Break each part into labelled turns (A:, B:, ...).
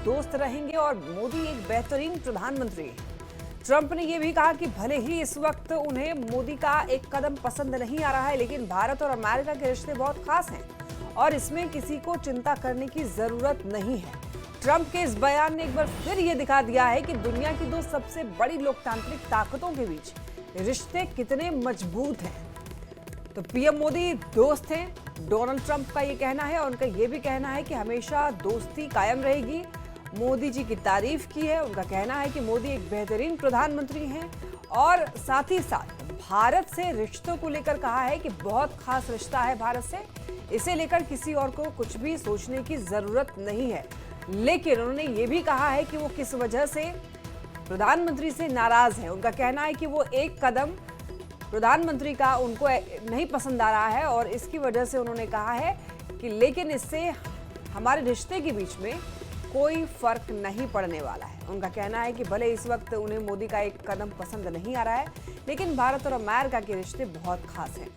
A: दोस्त रहेंगे और मोदी एक बेहतरीन प्रधानमंत्री हैं। ट्रंप ने यह भी कहा कि भले ही इस वक्त उन्हें मोदी का एक कदम पसंद नहीं आ रहा है, लेकिन भारत और अमेरिका के रिश्ते बहुत खास हैं और इसमें किसी को चिंता करने की जरूरत नहीं है। ट्रंप के इस बयान ने एक बार फिर ये दिखा दिया है कि दुनिया की दो सबसे बड़ी लोकतांत्रिक ताकतों के बीच रिश्ते कितने मजबूत हैं। तो पीएम मोदी दोस्त हैं, डोनाल्ड ट्रंप का ये कहना है और उनका ये भी कहना है कि हमेशा दोस्ती कायम रहेगी। मोदी जी की तारीफ की है, उनका कहना है कि मोदी एक बेहतरीन प्रधानमंत्री हैं और साथ ही साथ भारत से रिश्तों को लेकर कहा है कि बहुत खास रिश्ता है भारत से, इसे लेकर किसी और को कुछ भी सोचने की जरूरत नहीं है। लेकिन उन्होंने ये भी कहा है कि वो किस वजह से प्रधानमंत्री से नाराज हैं। उनका कहना है कि वो एक कदम प्रधानमंत्री का उनको नहीं पसंद आ रहा है और इसकी वजह से उन्होंने कहा है कि लेकिन इससे हमारे रिश्ते के बीच में कोई फर्क नहीं पड़ने वाला है। उनका कहना है कि भले इस वक्त उन्हें मोदी का एक कदम पसंद नहीं आ रहा है, लेकिन भारत और अमेरिका के रिश्ते बहुत खास हैं।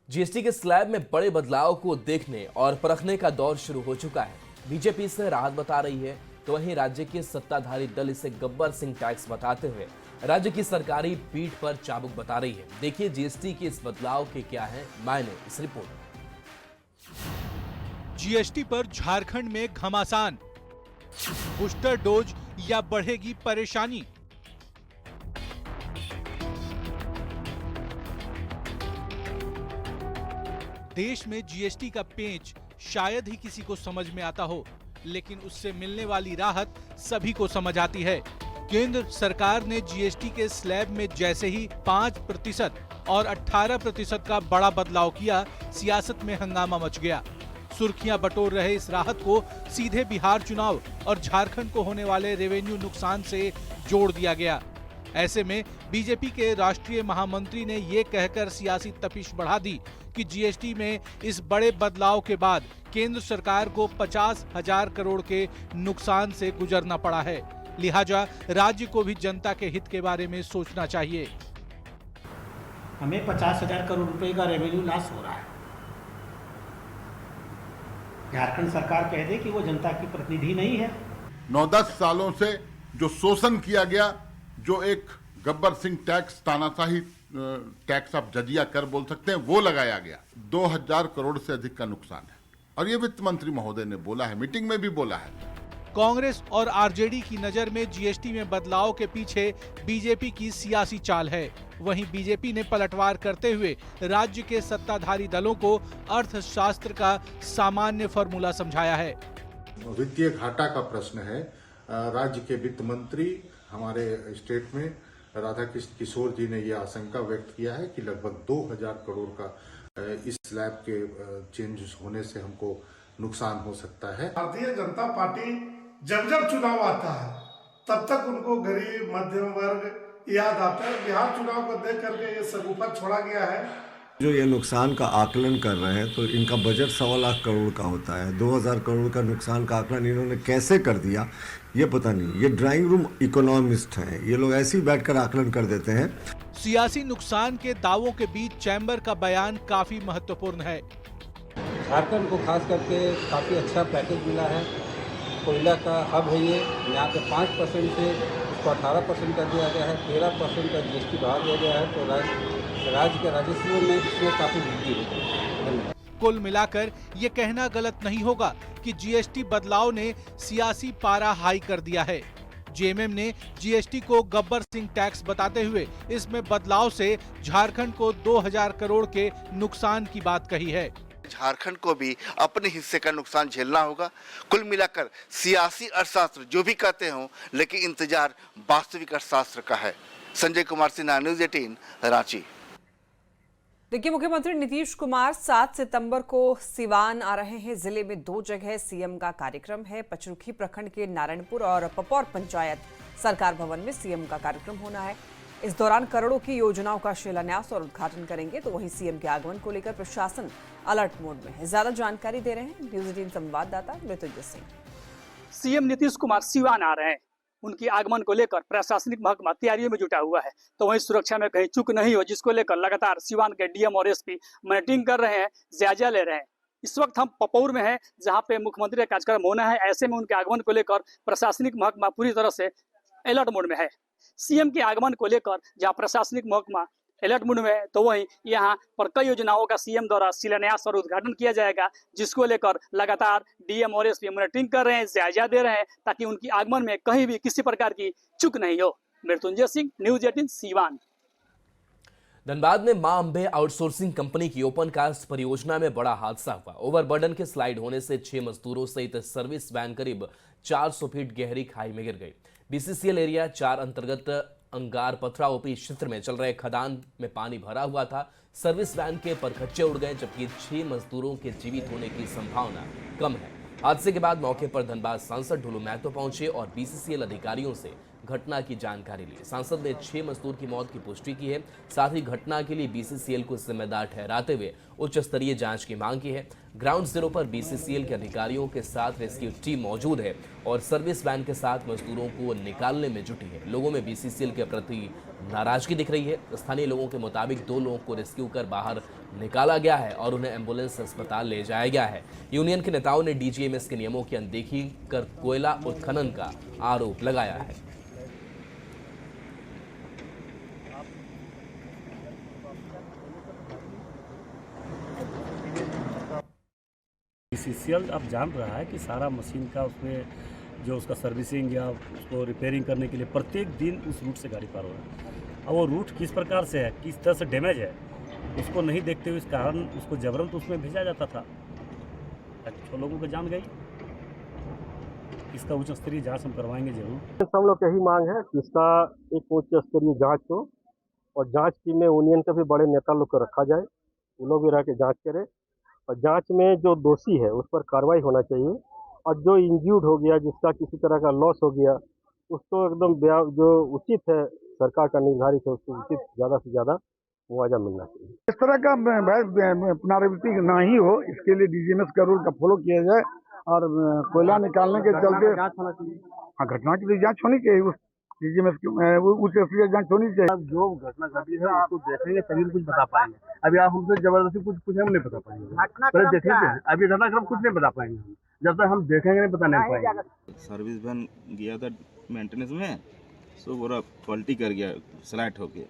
B: जीएसटी के स्लैब में बड़े बदलाव को देखने और परखने का दौर शुरू हो चुका है। बीजेपी इसे राहत बता रही है, तो वहीं राज्य के सत्ताधारी दल इसे गब्बर सिंह टैक्स बताते हुए राज्य की सरकारी पीठ पर चाबुक बता रही है। देखिए जीएसटी के इस बदलाव के क्या है मायने, इस रिपोर्ट में।
C: जीएसटी पर झारखंड में घमासान, बूस्टर डोज या बढ़ेगी परेशानी। देश में जीएसटी का पेंच शायद ही किसी को समझ में आता हो, लेकिन उससे मिलने वाली राहत सभी को समझ आती है। केंद्र सरकार ने जीएसटी के स्लैब में जैसे ही 5% और 18% का बड़ा बदलाव किया, सियासत में हंगामा मच गया। सुर्खियां बटोर रहे इस राहत को सीधे बिहार चुनाव और झारखंड को होने वाले रेवेन्यू नुकसान से जोड़ दिया गया। ऐसे में बीजेपी के राष्ट्रीय महामंत्री ने ये कहकर सियासी तपिश बढ़ा दी कि जीएसटी में इस बड़े बदलाव के बाद केंद्र सरकार को 50,000 करोड़ के नुकसान से गुजरना पड़ा है, लिहाजा राज्य को भी जनता के हित के बारे में सोचना चाहिए।
D: हमें 50,000 करोड़ रुपए का रेवेन्यू लॉस हो रहा है। झारखंड सरकार कह दे कि वो जनता की प्रतिनिधि नहीं है।
E: 9-10 सालों से जो शोषण किया गया, जो एक गब्बर सिंह टैक्स, तानाशाही टैक्स आप जजिया कर बोल सकते हैं, वो लगाया गया। 2000 करोड़ से अधिक का नुकसान है और ये वित्त मंत्री महोदय ने बोला है, मीटिंग में भी बोला है।
C: कांग्रेस और आरजेडी की नजर में जीएसटी में बदलाव के पीछे बीजेपी की सियासी चाल है। वहीं बीजेपी ने पलटवार करते हुए राज्य के सत्ताधारी दलों को अर्थशास्त्र का सामान्य फॉर्मूला समझाया है।
F: वित्तीय घाटा का प्रश्न है। राज्य के वित्त मंत्री हमारे स्टेट में राधा कृष्ण किशोर जी ने यह आशंका व्यक्त किया है कि लगभग 2000 करोड़ का इस स्लैब के चेंज होने से हमको नुकसान हो सकता है।
G: भारतीय जनता पार्टी जब जब चुनाव आता है तब तक उनको गरीब मध्यम वर्ग याद आता है। बिहार चुनाव को देख करके ये सगुफा छोड़ा गया है।
H: जो ये नुकसान का आकलन कर रहे हैं, तो इनका बजट 1.25 लाख करोड़ का होता है। 2000 करोड़ का नुकसान का आकलन इन्होंने कैसे कर दिया ये पता नहीं। ये ड्राइंग रूम इकोनॉमिस्ट हैं, ये लोग ऐसे ही बैठकर आकलन कर देते हैं।
C: सियासी नुकसान के दावों के बीच चैम्बर का बयान काफी महत्वपूर्ण है।
I: झारखंड को खास करके काफी अच्छा पैकेज मिला है। कोयला का हब है ये, यहाँ पे 5% से उसको 18% कर दिया गया है। 13% का जीएसटी बढ़ा दिया गया है, तो राज्य के राजस्व में इसमें काफी वृद्धि होगी।
C: कुल मिलाकर ये कहना गलत नहीं होगा कि जीएसटी बदलाव ने सियासी पारा हाई कर दिया है। जेएमएम ने जीएसटी को गब्बर सिंह टैक्स बताते हुए इसमें बदलाव से झारखंड को 2000 करोड़ के नुकसान की बात कही है।
J: झारखंड को भी अपने हिस्से का नुकसान झेलना होगा। कुल मिलाकर सियासी अर्थशास्त्र जो भी कहते हों, लेकिन इंतजार वास्तविक अर्थशास्त्र का है। संजय कुमार सिन्हा, न्यूज़ 18, रांची।
A: देखिए, मुख्यमंत्री नीतीश कुमार 7 सितंबर को सिवान आ रहे हैं। जिले में 2 जगह सीएम का कार्यक्रम है। पचरुखी प्रखंड के नारायणपुर और पपौर पंचायत सरकार भवन में सीएम का कार्यक्रम होना है। इस दौरान करोड़ों की योजनाओं का शिलान्यास और उद्घाटन करेंगे। तो वहीं सीएम के आगमन को लेकर प्रशासन अलर्ट मोड में है। ज्यादा जानकारी दे रहे हैं न्यूज़ 18 संवाददाता मृत्युंजय सिंह।
K: सीएम नीतीश कुमार सिवान आ रहे हैं। उनके आगमन को लेकर प्रशासनिक महकमा तैयारियों में जुटा हुआ है। तो वहीं सुरक्षा में कहीं चूक नहीं हो, जिसको लेकर लगातार सिवान के डीएम और एसपी मॉनिटरिंग कर रहे हैं, जायजा ले रहे हैं। इस वक्त हम पपौर में हैं, जहां पे मुख्यमंत्री का कार्यक्रम होना है। ऐसे में उनके आगमन को लेकर प्रशासनिक महकमा पूरी तरह से अलर्ट मोड में है। सीएम के आगमन को लेकर जहां प्रशासनिक महकमा अलर्ट मोड में है, तो वहीं यहाँ पर कई योजनाओं का सीएम द्वारा शिलान्यास और उद्घाटन किया जाएगा, जिसको लेकर लगातार डीएम और एसपी मॉनिटरिंग कर रहे हैं, जायजा दे रहे हैं, ताकि उनकी आगमन में कहीं भी किसी प्रकार की चूक नहीं हो। मृत्युंजय सिंह, न्यूज 18 सीवान।
B: धनबाद में मां अंबे आउटसोर्सिंग कंपनी की ओपन कास्ट परियोजना में बड़ा हादसा हुआ। ओवरबर्डन के स्लाइड होने से 6 मजदूरों सहित सर्विस वैन करीब 400 फीट गहरी खाई में गिर गई। बीसीसीएल एरिया 4 अंतर्गत अंगार पथरा ओपी क्षेत्र में चल रहे खदान में पानी भरा हुआ था। सर्विस वैन के परखच्चे उड़ गए, जबकि 6 मजदूरों के जीवित होने की संभावना कम है। हादसे के बाद मौके पर धनबाद सांसद ढुलू महतो पहुंचे और बीसीसीएल अधिकारियों से घटना की जानकारी ली। सांसद ने 6 मजदूर की मौत की पुष्टि की है। साथ ही घटना के लिए बीसीसीएल को जिम्मेदार ठहराते हुए उच्च स्तरीय जांच की मांग की है। ग्राउंड जीरो पर बीसीसीएल के अधिकारियों के साथ रेस्क्यू टीम मौजूद है और सर्विस वैन के साथ मजदूरों को निकालने में जुटी है। लोगों में बीसीसीएल के प्रति नाराजगी दिख रही है। स्थानीय लोगों के मुताबिक 2 लोगों को रेस्क्यू कर बाहर निकाला गया है और उन्हें एम्बुलेंस अस्पताल ले जाया गया है। यूनियन के नेताओं ने डीजीएमएस के नियमों की अनदेखी कर कोयला उत्खनन का आरोप लगाया है।
L: बीसीसीएल अब जान रहा है कि सारा मशीन का उसमें जो उसका सर्विसिंग या उसको रिपेयरिंग करने के लिए प्रत्येक दिन उस रूट से गाड़ी पार हो रहा है। अब वो रूट किस प्रकार से है, किस तरह से डैमेज है, उसको नहीं देखते हुए इस कारण उसको जबरन तो उसमें भेजा जाता था। 6 लोगों की जान गई। इसका उच्च स्तरीय जाँच हम करवाएंगे जरूर।
M: हम लोग यही मांग है कि इसका एक उच्च स्तरीय जाँच हो और जाँच टीम में यूनियन के भी बड़े नेता लोग को रखा जाए, वो लोग भी रह के जाँच करें और जांच में जो दोषी है उस पर कार्रवाई होना चाहिए और जो इंज्यूर्ड हो गया, जिसका किसी तरह का लॉस हो गया, उसको एकदम जो उचित है सरकार का निर्धारित है, उसको उचित ज़्यादा से ज़्यादा मुआवजा मिलना चाहिए।
N: इस तरह का पुनरावृत्ति ना ही हो, इसके लिए डीजीएमएस का रूल का फॉलो किया जाए और कोयला निकालने के चलते घटना की जाँच होनी चाहिए। डीजीएमएस उच्च स्तरीय जांच होनी चाहिए।
O: जो घटना घटी है उसको देखेंगे तभी कुछ बता पाएंगे। अभी आप हमसे जबरदस्ती कुछ हम नहीं बता पाएंगे। पहले देखेंगे, अभी घटनाक्रम कुछ नहीं बता पाएंगे हम, जब तक हम देखेंगे नहीं बता नहीं पाएंगे।
P: सर्विस वैन गया था मेंटेनेंस में, सो पूरा पलटी कर गया स्लाइड होके,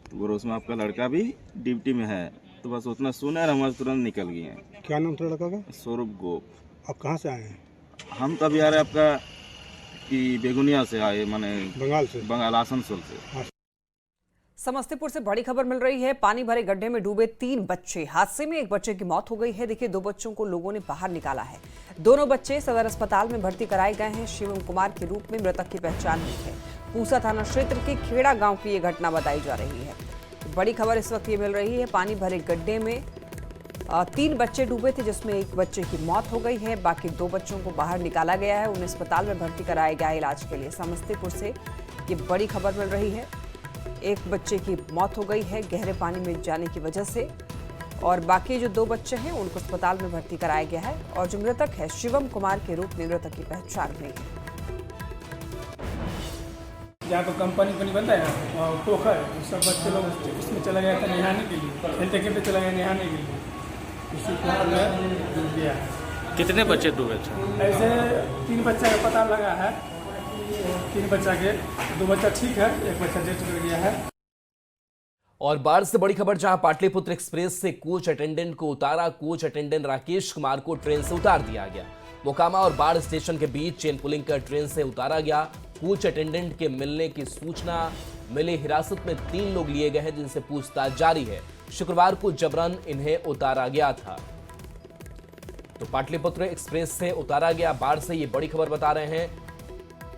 P: तो वो उसमें आपका लड़का भी ड्यूटी में है, तो बस उतना सुना और हम तुरंत निकल गए हैं।
N: क्या नाम था लड़का का?
P: सौरभ गोप।
N: आप कहाँ से आए हैं?
P: हम तो अभी आ रहे आपका कि बेगुनिया से आए, माने बंगाल आसनसोल से।
A: समस्तीपुर से बड़ी खबर मिल रही है। पानी भरे गड्ढे में डूबे 3 बच्चे। हादसे में एक बच्चे की मौत हो गई है। देखिए, 2 बच्चों को लोगों ने बाहर निकाला है। दोनों बच्चे सदर अस्पताल में भर्ती कराए गए हैं। शिवम कुमार के रूप में मृतक की पहचान हुई है। पूसा थाना क्षेत्र के खेड़ा गांव की ये घटना बताई जा रही है। बड़ी खबर इस वक्त ये मिल रही है, पानी भरे गड्ढे में 3 बच्चे डूबे थे, जिसमें एक बच्चे की मौत हो गई है। बाकी 2 बच्चों को बाहर निकाला गया है, उन्हें अस्पताल में भर्ती कराया गया है इलाज के लिए। समस्तीपुर से ये बड़ी खबर मिल रही है। एक बच्चे की मौत हो गई है गहरे पानी में जाने की वजह से, और बाकी जो 2 बच्चे हैं उनको अस्पताल में भर्ती कराया गया है। और जो मृतक है शिवम कुमार के रूप में मृतक की पहचान हुई है।
Q: जहाँ पर कंपनी बनता है ना, पोखर, सब बच्चे लोग उसमें चला गया था नहाने के लिए, खेलते खेलते चला गया नहाने के लिए, इसी कारण डूब गया।
R: कितने बच्चे डूबे थे?
Q: ऐसे 3 बच्चा का पता लगा है, 3 बच्चा के 2 बच्चा ठीक है, 1 बच्चा डेथ कर गया है।
B: और बाढ़ से बड़ी खबर, जहां पाटलिपुत्र एक्सप्रेस से कोच अटेंडेंट को उतारा। कोच अटेंडेंट राकेश कुमार को ट्रेन से उतार दिया गया। मोकामा और बाढ़ स्टेशन के बीच चेन पुलिंग कर ट्रेन से उतारा गया। कोच अटेंडेंट के मिलने की सूचना मिली। हिरासत में 3 लोग लिए गए हैं, जिनसे पूछताछ जारी है। शुक्रवार को जबरन इन्हें उतारा गया था। तो पाटलिपुत्र एक्सप्रेस से उतारा गया। बाढ़ से ये बड़ी खबर बता रहे हैं,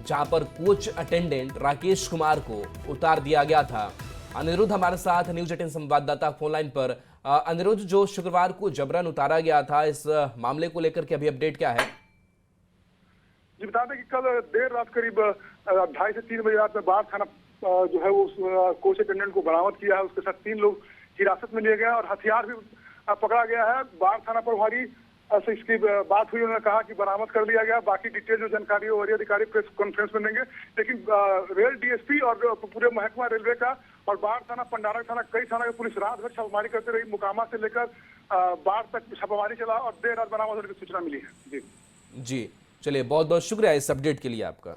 B: जहां पर कोच अटेंडेंट राकेश कुमार को उतार दिया गया था। अनिरुद्ध हमारे साथ न्यूज 18 संवाददाता फोन लाइन पर। अनिरुद्ध, जो शुक्रवार को जबरन उतारा गया था, इस मामले को लेकर के अभी अपडेट क्या है?
S: जी, बता दें कि कल देर रात करीब 2:30 से 3 बजे रात में बाढ़ थाना जो है वो उस कोच अटेंडेंट को बरामद किया है। उसके साथ 3 लोग हिरासत में लिए गए और हथियार भी पकड़ा गया है। बाढ़ थाना प्रभारी से इसकी बात हुई, उन्होंने कहा कि बरामद कर लिया गया। बाकी डिटेल जो जानकारी है वरीय अधिकारी प्रेस कॉन्फ्रेंस में देंगे। लेकिन रेल डीएसपी और पूरे महकमा रेलवे का और बाढ़ थाना, पंडारा थाना, कई थाना की पुलिस रात भर छापेमारी करते रही। मुकामा से लेकर बाढ़ तक छापेमारी चला और देर रात बरामद होने की सूचना मिली है।
B: जी चलिए, बहुत बहुत शुक्रिया इस अपडेट के लिए आपका।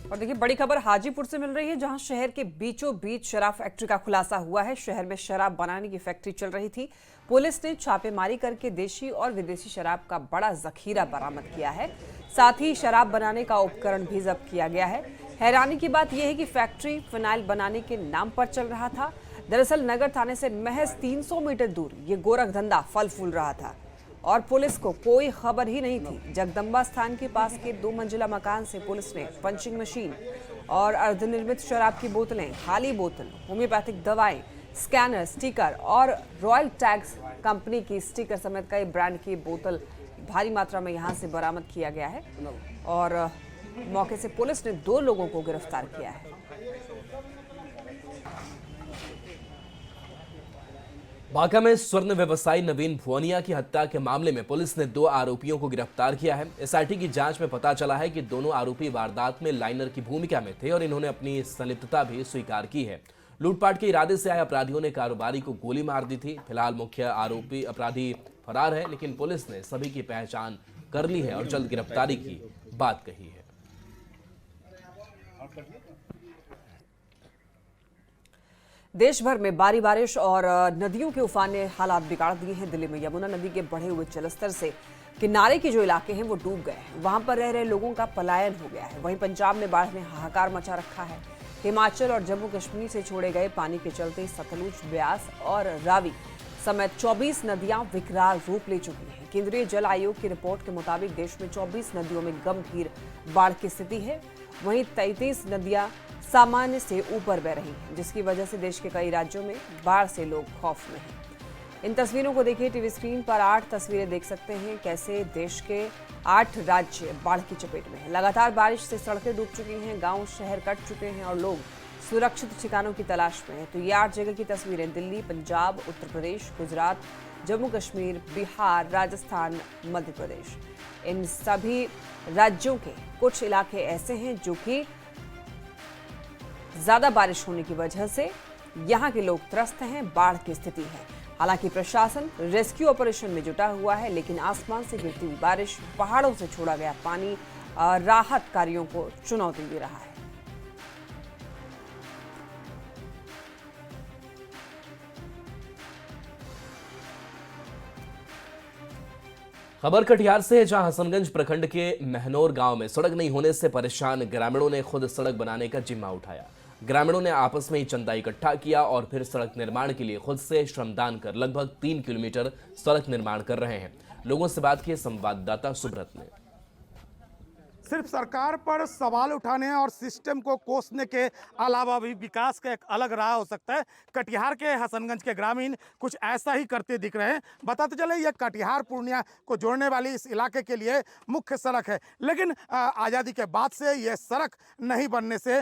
A: और देखिए बड़ी खबर हाजीपुर से मिल रही है, जहां शहर के बीचों बीच शराब फैक्ट्री का खुलासा हुआ है। शहर में शराब बनाने की फैक्ट्री चल रही थी। पुलिस ने छापेमारी करके देशी और विदेशी शराब का बड़ा जखीरा बरामद किया है। साथ ही शराब बनाने का उपकरण भी जब्त किया गया है। हैरानी की बात यह है कि फैक्ट्री फिनाइल बनाने के नाम पर चल रहा था। दरअसल नगर थाने से महज 300 मीटर दूर ये गोरख धंधा फल फूल रहा था और पुलिस को कोई खबर ही नहीं थी। जगदम्बा स्थान के पास के 2 मंजिला मकान से पुलिस ने पंचिंग मशीन और अर्धनिर्मित शराब की बोतलें, खाली बोतल, होम्योपैथिक दवाएं, स्कैनर, स्टिकर और रॉयल टैक्स कंपनी की स्टिकर समेत कई ब्रांड की बोतल भारी मात्रा में यहां से बरामद किया गया है और मौके से पुलिस ने 2 लोगों को गिरफ्तार किया है।
B: बांका में स्वर्ण व्यवसायी नवीन भुवनिया की हत्या के मामले में पुलिस ने 2 आरोपियों को गिरफ्तार किया है। एसआईटी की जांच में पता चला है कि दोनों आरोपी वारदात में लाइनर की भूमिका में थे और इन्होंने अपनी संलिप्तता भी स्वीकार की है। लूटपाट के इरादे से आए अपराधियों ने कारोबारी को गोली मार दी थी। फिलहाल मुख्य आरोपी अपराधी फरार है, लेकिन पुलिस ने सभी की पहचान कर ली है और जल्द गिरफ्तारी की बात कही है।
A: देश भर में भारी बारिश और नदियों के उफान ने हालात बिगाड़ दिए हैं। दिल्ली में यमुना नदी के बढ़े हुए जलस्तर से किनारे के जो इलाके हैं वो डूब गए हैं। वहां पर रह रहे लोगों का पलायन हो गया है। वहीं पंजाब में बाढ़ ने हाहाकार मचा रखा है। हिमाचल और जम्मू कश्मीर से छोड़े गए पानी के चलते सतलुज, ब्यास और रावी समेत 24 नदियां विकराल रूप ले चुकी हैं। केंद्रीय जल आयोग की रिपोर्ट के मुताबिक देश में 24 नदियों में गंभीर बाढ़ की स्थिति है। वहीं 33 नदियां सामान्य से ऊपर बह रही हैं, जिसकी वजह से देश के कई राज्यों में बाढ़ से लोग खौफ में हैं। इन तस्वीरों को देखिए, टीवी स्क्रीन पर 8 तस्वीरें देख सकते हैं कैसे देश के 8 राज्य बाढ़ की चपेट में हैं। लगातार बारिश से सड़कें डूब चुकी हैं, गांव शहर कट चुके हैं और लोग सुरक्षित ठिकानों की तलाश में हैं। तो ये 8 जगह की तस्वीरें दिल्ली, पंजाब, उत्तर प्रदेश, गुजरात, जम्मू कश्मीर, बिहार, राजस्थान, मध्य प्रदेश। इन सभी राज्यों के कुछ इलाके ऐसे हैं जो कि ज्यादा बारिश होने की वजह से यहाँ के लोग त्रस्त हैं, बाढ़ की स्थिति है। हालांकि प्रशासन रेस्क्यू ऑपरेशन में जुटा हुआ है, लेकिन आसमान से गिरती हुई बारिश, पहाड़ों से छोड़ा गया पानी राहत कार्यों को चुनौती दे रहा है।
B: खबर कटिहार से है, जहां हसनगंज प्रखंड के महनौर गांव में सड़क नहीं होने से परेशान ग्रामीणों ने खुद सड़क बनाने का जिम्मा उठाया। ग्रामीणों ने आपस में ही चंदा इकट्ठा किया और फिर सड़क निर्माण के लिए खुद से श्रमदान कर लगभग 3 किलोमीटर सड़क निर्माण कर रहे हैं। लोगों से बात की संवाददाता सुब्रत ने।
T: सिर्फ सरकार पर सवाल उठाने और सिस्टम को कोसने के अलावा भी विकास का एक अलग राह हो सकता है। कटिहार के हसनगंज के ग्रामीण कुछ ऐसा ही करते दिख रहे हैं। बताते चले यह कटिहार पूर्णिया को जोड़ने वाली इस इलाके के लिए मुख्य सड़क है, लेकिन आज़ादी के बाद से यह सड़क नहीं बनने से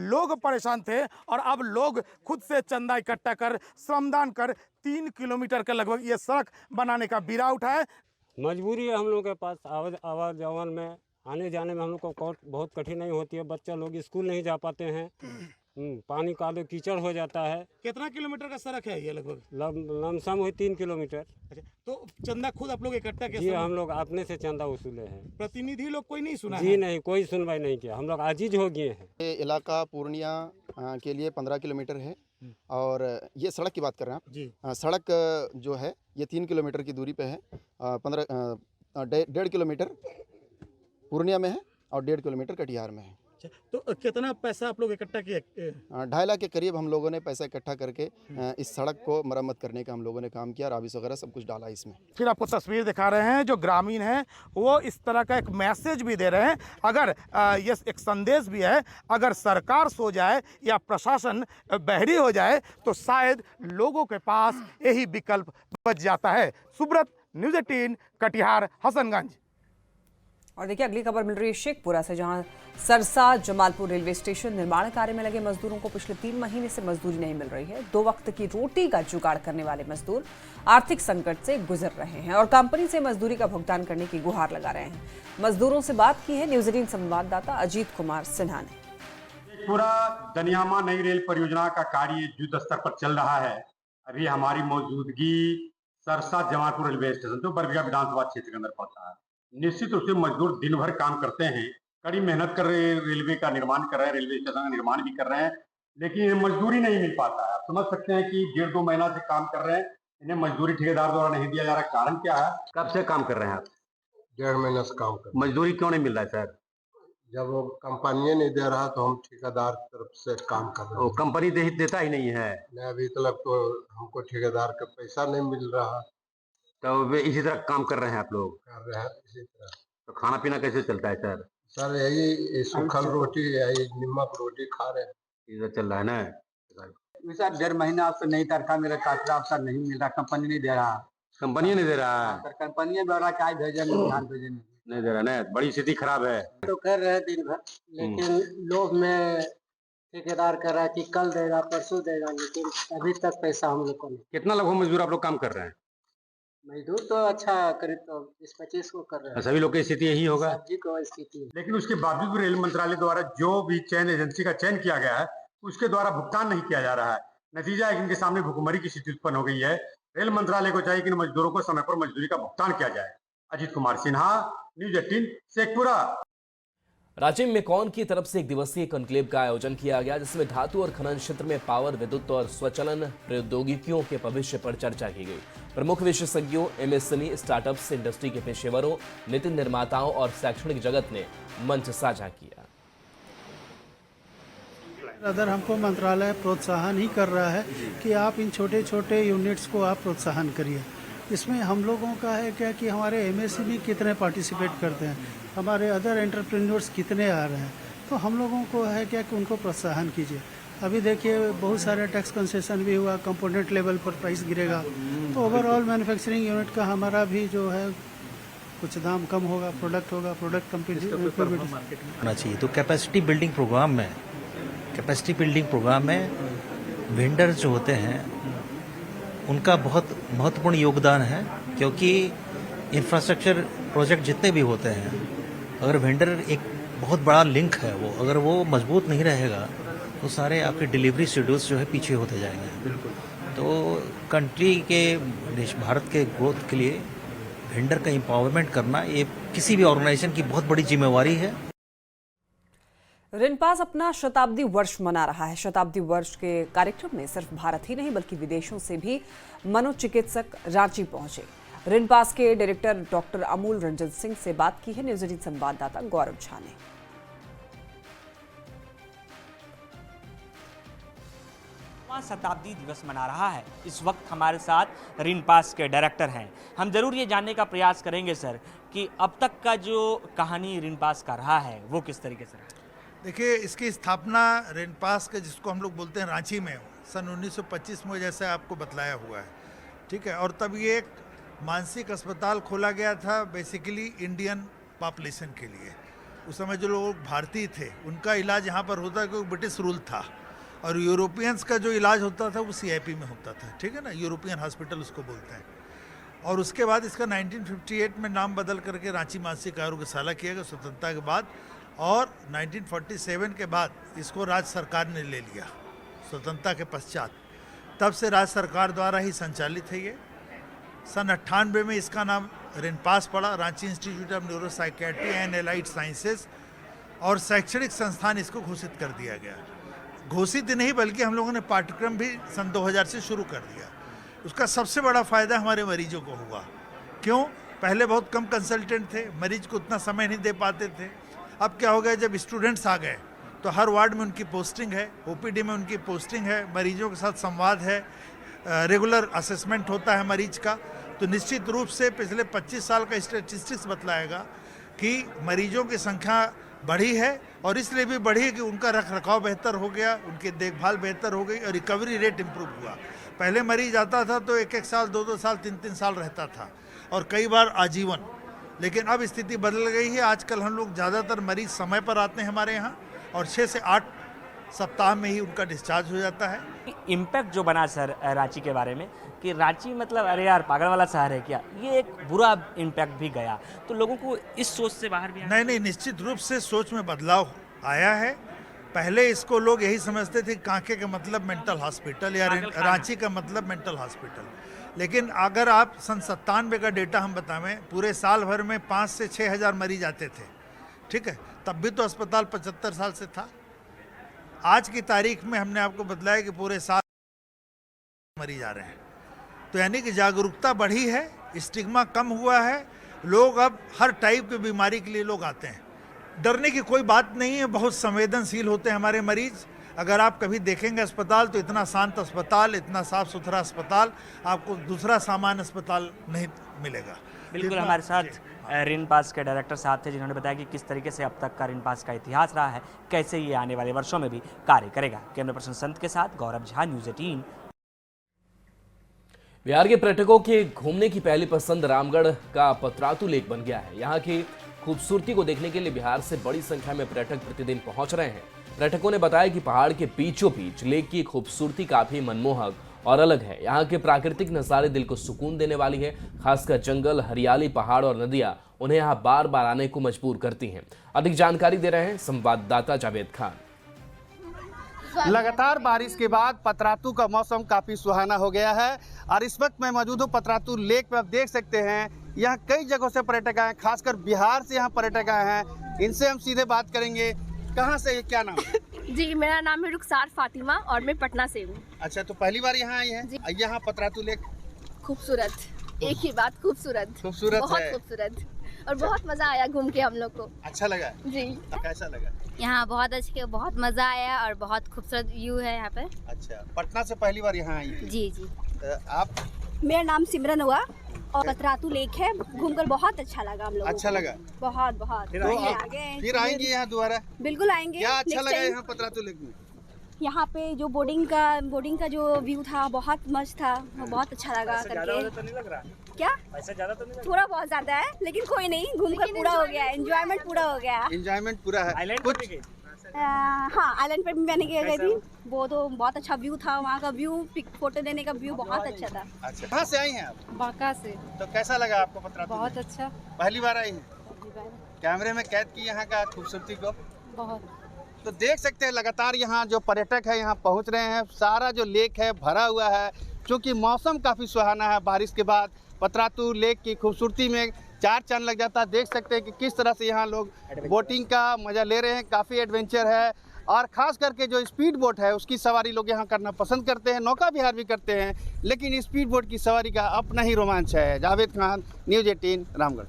T: लोग परेशान थे और अब लोग खुद से चंदा इकट्ठा कर श्रमदान कर 3 किलोमीटर के लगभग ये सड़क बनाने का बीड़ा उठाए।
U: मजबूरी है हम लोगों के पास, आवाज जवान में आने जाने में हम लोग को बहुत कठिनाई होती है। बच्चा लोग स्कूल नहीं जा पाते हैं, पानी कादो कीचड़ हो जाता है।
T: कितना किलोमीटर का सड़क है ये? लगभग
U: लमसम हुई 3 किलोमीटर।
T: अच्छा, तो चंदा खुद आप लोग इकट्ठा
U: जी हम लोग अपने से चंदा वसूले हैं।
T: प्रतिनिधि लोग कोई नहीं सुना
U: जी
T: है?
U: नहीं, कोई सुनवाई नहीं किया। हम लोग आजीज हो गए हैं।
V: ये इलाका पूर्णिया के लिए 15 किलोमीटर है और ये सड़क की बात कर रहे हैं आप
T: जी।
V: सड़क जो है ये 3 किलोमीटर की दूरी पे है। 1.5 किलोमीटर पूर्णिया में है और 1.5 किलोमीटर कटिहार में है।
T: तो कितना पैसा आप लोग इकट्ठा किए?
V: 2.5 लाख के करीब हम लोगों ने पैसा इकट्ठा करके इस सड़क को मरम्मत करने का हम लोगों ने काम किया। राबिस वगैरह सब कुछ डाला इसमें।
T: फिर आपको तस्वीर दिखा रहे हैं, जो ग्रामीण हैं वो इस तरह का एक मैसेज भी दे रहे हैं। अगर ये एक संदेश भी है, अगर सरकार सो जाए या प्रशासन बहरी हो जाए तो शायद लोगों के पास यही विकल्प बच जाता है। सुब्रत, न्यूज़ 18 कटिहार हसनगंज।
A: और देखिए अगली खबर मिल रही है शेखपुरा से, जहां सरसा जमालपुर रेलवे स्टेशन निर्माण कार्य में लगे मजदूरों को पिछले 3 महीने से मजदूरी नहीं मिल रही है। 2 वक्त की रोटी का जुगाड़ करने वाले मजदूर आर्थिक संकट से गुजर रहे हैं और कंपनी से मजदूरी का भुगतान करने की गुहार लगा रहे हैं। मजदूरों से बात की है न्यूज़ 18 संवाददाता अजीत कुमार सिन्हा ने।
D: पूरा दनियामा नई रेल परियोजना का कार्य युद्ध स्तर पर चल रहा है। अभी हमारी मौजूदगी सरसा जमालपुर रेलवे स्टेशन तो बरबीघा विधानसभा क्षेत्र के अंदर पड़ता है। निश्चित रूप से मजदूर दिन भर काम करते हैं, कड़ी मेहनत कर रहे हैं, रेलवे का निर्माण कर रहे हैं, रेलवे स्टेशन का निर्माण भी कर रहे हैं, लेकिन मजदूरी नहीं मिल पाता है। आप समझ सकते हैं कि 1.5-2 महीना से काम कर रहे हैं, इन्हें मजदूरी ठेकेदार द्वारा नहीं दिया जा रहा। कारण क्या है? कब से काम कर रहे हैं आप?
E: 1.5 महीने से काम कर।
D: मजदूरी क्यों नहीं मिल रहा है सर?
E: जब वो कंपनी नहीं दे रहा तो हम ठेकेदार तरफ से काम कर रहे हैं।
D: कंपनी देता ही नहीं है।
E: नहीं, अभी तक तो हमको ठेकेदार का पैसा नहीं मिल रहा,
D: तो इसी तरह काम कर रहे हैं आप लोग?
E: कर रहे हैं इसी तरह।
D: तो खाना पीना कैसे चलता है सर?
E: सर यही सूखल रोटी, यही नमक रोटी खा रहे हैं।
D: इधर चल रहा है ना
W: सर? 1.5 महीना से नई तनख्वाह मेरा काटरा अफसर नहीं मिल रहा, कंपनी नहीं दे रहा।
D: कंपनी नहीं दे रहा है?
W: सर कंपनी में बोला क्या भेजे
D: नहीं दे रहा ना, बड़ी स्थिति खराब है।
W: तो कर रहे हैं दिन भर, लेकिन लोग में ठेकेदार कर रहा है कि कल देगा परसों देगा, लेकिन अभी तक पैसा हम लोग को नहीं।
D: कितना लोग मजदूर आप लोग काम कर रहे हैं?
W: मजदूर तो अच्छा करीब तो 20-25 को कर रहे हैं।
D: सभी लोग की स्थिति यही होगा?
W: सब्जी को स्थिति है।
D: लेकिन उसके बावजूद रेल मंत्रालय द्वारा जो भी चयन एजेंसी का चयन किया गया है उसके द्वारा भुगतान नहीं किया जा रहा है। नतीजा है कि इनके सामने भुखमरी की स्थिति उत्पन्न हो गई है। रेल मंत्रालय को चाहिए कि इन मजदूरों को समय पर मजदूरी का भुगतान किया जाए। अजीत कुमार सिन्हा, न्यूज 18, शेखपुरा।
B: रांची में कौन की तरफ से एक दिवसीय कॉन्क्लेव का आयोजन किया गया, जिसमें धातु और खनन क्षेत्र में पावर, विद्युत और स्वचालन प्रौद्योगिकियों के भविष्य पर चर्चा की गई। प्रमुख विशेषज्ञों, एमएसएमई, स्टार्टअप्स, इंडस्ट्री के पेशेवरों, नीति निर्माताओं और शैक्षणिक जगत ने मंच साझा किया।
X: अगर हमको मंत्रालय प्रोत्साहन ही कर रहा है कि आप इन छोटे छोटे यूनिट्स को आप प्रोत्साहन करिए। इसमें हम लोगों का है क्या कि हमारे एमएसएमई कितने पार्टिसिपेट करते हैं, हमारे अदर एंटरप्रेन्योर्स कितने आ रहे हैं, तो हम लोगों को है क्या कि उनको प्रोत्साहन कीजिए। अभी देखिए बहुत सारे टैक्स कंसेशन भी हुआ, कंपोनेंट लेवल पर प्राइस गिरेगा, तो ओवरऑल मैन्युफैक्चरिंग यूनिट का हमारा भी जो है कुछ दाम कम होगा, प्रोडक्ट होगा, प्रोडक्ट
Y: होना चाहिए। तो कैपेसिटी बिल्डिंग प्रोग्राम में वेंडर जो होते हैं उनका बहुत महत्वपूर्ण योगदान है, क्योंकि इंफ्रास्ट्रक्चर प्रोजेक्ट जितने भी होते हैं, अगर वेंडर एक बहुत बड़ा लिंक है, वो अगर वो मजबूत नहीं रहेगा तो सारे आपके डिलीवरी शेड्यूल्स जो है पीछे होते जाएंगे। तो कंट्री के भारत के ग्रोथ के लिए वेंडर का एम्पावरमेंट करना ये किसी भी ऑर्गेनाइजेशन की बहुत बड़ी जिम्मेवारी है।
A: रिनपास अपना शताब्दी वर्ष मना रहा है। शताब्दी वर्ष के कार्यक्रम में सिर्फ भारत ही नहीं बल्कि विदेशों से भी मनोचिकित्सक रांची पहुंचे। रिनपास के डायरेक्टर डॉक्टर अमूल रंजन सिंह से बात की है न्यूज 18 संवाददाता गौरव झा ने।
Z: शताब्दी दिवस मना रहा है। इस वक्त हमारे साथ रिनपास के डायरेक्टर हैं। हम जरूर ये जानने का प्रयास करेंगे सर कि अब तक का जो कहानी रिनपास का रहा है वो किस तरीके से रहा।
T: देखिए, इसकी स्थापना रेनपास के जिसको हम लोग बोलते हैं रांची में सन 1925 में जैसे आपको बतलाया हुआ है, ठीक है। और तब ये एक मानसिक अस्पताल खोला गया था बेसिकली इंडियन पॉपुलेशन के लिए। उस समय जो लोग भारतीय थे उनका इलाज यहाँ पर होता क्योंकि ब्रिटिश रूल था, और यूरोपियंस का जो इलाज होता था वो CIP में होता था, ठीक है ना, यूरोपियन हॉस्पिटल उसको बोलते हैं। और उसके बाद इसका 1958 में नाम बदल करके रांची मानसिक आरोग्यशाला किया गया स्वतंत्रता के बाद, और 1947 के बाद इसको राज्य सरकार ने ले लिया स्वतंत्रता के पश्चात। तब से राज्य सरकार द्वारा ही संचालित है ये। सन 98 में इसका नाम रिनपास पड़ा, Ranchi institute of neuropsychiatry and allied sciences, और शैक्षणिक संस्थान इसको घोषित कर दिया गया। घोषित नहीं बल्कि हम लोगों ने पाठ्यक्रम भी सन 2000 से शुरू कर दिया। उसका सबसे बड़ा फ़ायदा हमारे मरीजों को हुआ। क्यों? पहले बहुत कम कंसल्टेंट थे, मरीज को उतना समय नहीं दे पाते थे। अब क्या हो गया, जब स्टूडेंट्स आ गए तो हर वार्ड में उनकी पोस्टिंग है, OPD में उनकी पोस्टिंग है, मरीजों के साथ संवाद है, रेगुलर असेसमेंट होता है मरीज का। तो निश्चित रूप से पिछले 25 साल का स्टैटिस्टिक्स बतलाएगा कि मरीजों की संख्या बढ़ी है, और इसलिए भी बढ़ी कि उनका रख रखाव बेहतर हो गया, उनकी देखभाल बेहतर हो गई और रिकवरी रेट इम्प्रूव हुआ। पहले मरीज आता था तो 1-1 साल, 2-2 साल, 3-3 साल रहता था, और कई बार आजीवन। लेकिन अब स्थिति बदल गई है। आजकल हम लोग ज़्यादातर मरीज समय पर आते हैं हमारे यहाँ, और 6 से 8 सप्ताह में ही उनका डिस्चार्ज हो जाता है।
Z: इम्पैक्ट जो बना सर रांची के बारे में कि रांची मतलब अरे यार पागल वाला शहर है क्या, ये एक बुरा इम्पैक्ट भी गया, तो लोगों को इस सोच से बाहर भी
T: नहीं, निश्चित रूप से सोच में बदलाव आया है।
C: पहले इसको लोग यही समझते थे कांके का मतलब मेंटल हॉस्पिटल या रांची का मतलब मेंटल हॉस्पिटल, लेकिन अगर आप सन 97 का डेटा हम बतावें, पूरे साल भर में 5 से 6 हज़ार मरीज आते थे, ठीक है, तब भी तो अस्पताल 75 साल से था। आज की तारीख में हमने आपको बतलाया कि पूरे साल मरीज आ रहे हैं, तो यानी कि जागरूकता बढ़ी है, स्टिग्मा कम हुआ है, लोग अब हर टाइप की बीमारी के लिए लोग आते हैं। डरने की कोई बात नहीं है, बहुत संवेदनशील होते हैं हमारे मरीज। अगर आप कभी देखेंगे अस्पताल तो इतना शांत अस्पताल, इतना साफ सुथरा अस्पताल आपको दूसरा सामान्य अस्पताल नहीं मिलेगा।
Z: बिल्कुल, हमारे साथ ऋण पास के डायरेक्टर साहब थे जिन्होंने बताया कि किस तरीके से अब तक का ऋण पास का इतिहास रहा है, कैसे ये आने वाले वर्षों में भी कार्य करेगा। कैमरा पर्सन संत के साथ गौरव झा, न्यूज़ 18।
B: बिहार के पर्यटकों के घूमने की पहली पसंद रामगढ़ का पतरातू लेक बन गया है। यहाँ की खूबसूरती को देखने के लिए बिहार से बड़ी संख्या में पर्यटक प्रतिदिन पहुंच रहे हैं। पर्यटकों ने बताया कि पहाड़ के बीचों बीच लेक की खूबसूरती काफी मनमोहक और अलग है। यहाँ के प्राकृतिक नज़ारे दिल को सुकून देने वाली है। खासकर जंगल, हरियाली, पहाड़ और नदियां उन्हें यहाँ बार बार आने को मजबूर करती हैं। अधिक जानकारी दे रहे हैं संवाददाता जावेद खान।
F: लगातार बारिश के बाद पतरातू का मौसम काफ़ी सुहाना हो गया है और इस वक्त मैं मौजूद हूँ पतरातू लेक पे। आप देख सकते हैं यहाँ कई जगहों से पर्यटक आए हैं, खासकर बिहार से यहाँ पर्यटक आए हैं। इनसे हम सीधे बात करेंगे। कहाँ से, क्या नाम है?
G: जी, मेरा नाम है रुखसार फातिमा और मैं पटना से हूँ।
F: अच्छा, तो पहली बार यहाँ आई हैं? यहाँ पतरातू लेक
G: खूबसूरत, एक ही बात, खूबसूरत बहुत खूबसूरत, और बहुत मजा आया घूम के हम लोग को।
F: अच्छा लगा
G: जी।
F: कैसा लगा?
G: यहाँ बहुत अच्छे, बहुत मजा आया और बहुत खूबसूरत व्यू है यहाँ पे।
F: अच्छा, पटना से पहली बार यहाँ आई?
G: जी जी।
F: आप?
G: मेरा नाम सिमरन हुआ और पतरातू लेक है, घूमकर बहुत अच्छा लगा हम लोगों को।
F: अच्छा लगा?
G: बहुत बहुत।
F: फिर आएंगे यहाँ दोबारा?
G: बिल्कुल आएंगे।
F: क्या अच्छा लगा यहाँ पतरातू लेक में?
G: यहाँ पे जो बोर्डिंग का जो व्यू था बहुत मस्त था, बहुत अच्छा लगा करके।
L: तो नहीं लग रहा?
G: क्या
L: पैसा ज्यादा तो नहीं?
G: थोड़ा बहुत ज्यादा है, लेकिन कोई नहीं, घूमकर पूरा हो गया, एंजॉयमेंट पूरा हो गया।
F: एंजॉयमेंट पूरा है।
L: आइलैंड
F: कुछ
G: हाँ, आइलैंड पे भी मैंने गई थी, वो तो बहुत अच्छा व्यू था। वहाँ का व्यू, फोटो देने का व्यू बहुत अच्छा था।
F: अच्छा, कहाँ से आई हैं आप?
G: बांका से।
F: तो कैसा लगा आपको पतरातू?
G: बहुत अच्छा।
F: पहली बार आई हैं? कैमरे में कैद की यहाँ का खूबसूरती को?
G: बहुत।
F: तो देख सकते हैं लगातार यहाँ जो पर्यटक है यहाँ पहुँच रहे हैं। सारा जो लेक है भरा हुआ है, क्योंकि मौसम काफ़ी सुहाना है। बारिश के बाद पतरातू लेक की खूबसूरती में चार चांद लग जाता है। देख सकते हैं कि किस तरह से यहाँ लोग बोटिंग का मज़ा ले रहे हैं। काफ़ी एडवेंचर है और ख़ास करके जो स्पीड बोट है उसकी सवारी लोग यहाँ करना पसंद करते हैं। नौका विहार भी करते हैं, लेकिन स्पीड बोट की सवारी का अपना ही रोमांच है। जावेद खान, न्यूज़ 18, रामगढ़।